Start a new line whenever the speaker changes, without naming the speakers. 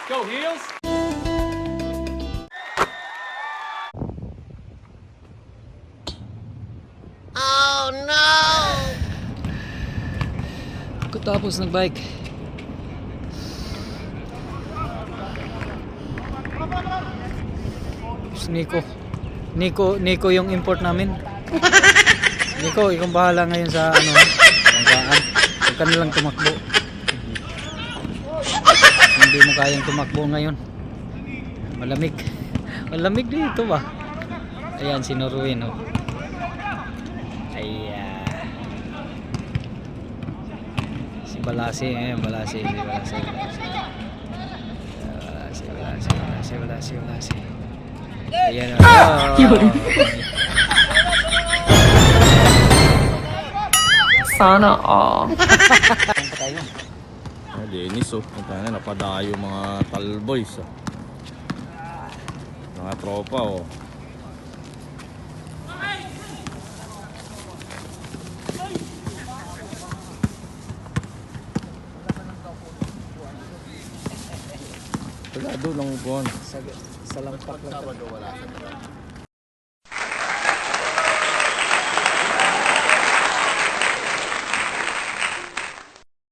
Go heels.
Oh no!
Tapos nagbike. Nico yung import namin. Nico, ikaw bahala ngayon sa ano, banggaan. Huwag ka nalang tumakbo. Hindi mo kayang tumakbo ngayon. Malamig. Malamig dito ba? Ayan, si Norwin, oh. Ayan. Si Balasi, Balasi. Ayan,
Sana all.
Linis oh. Ito na napadayo mga talboys oh. Mga tropa oh. Wala doon ang buwan.
sa lampak lang.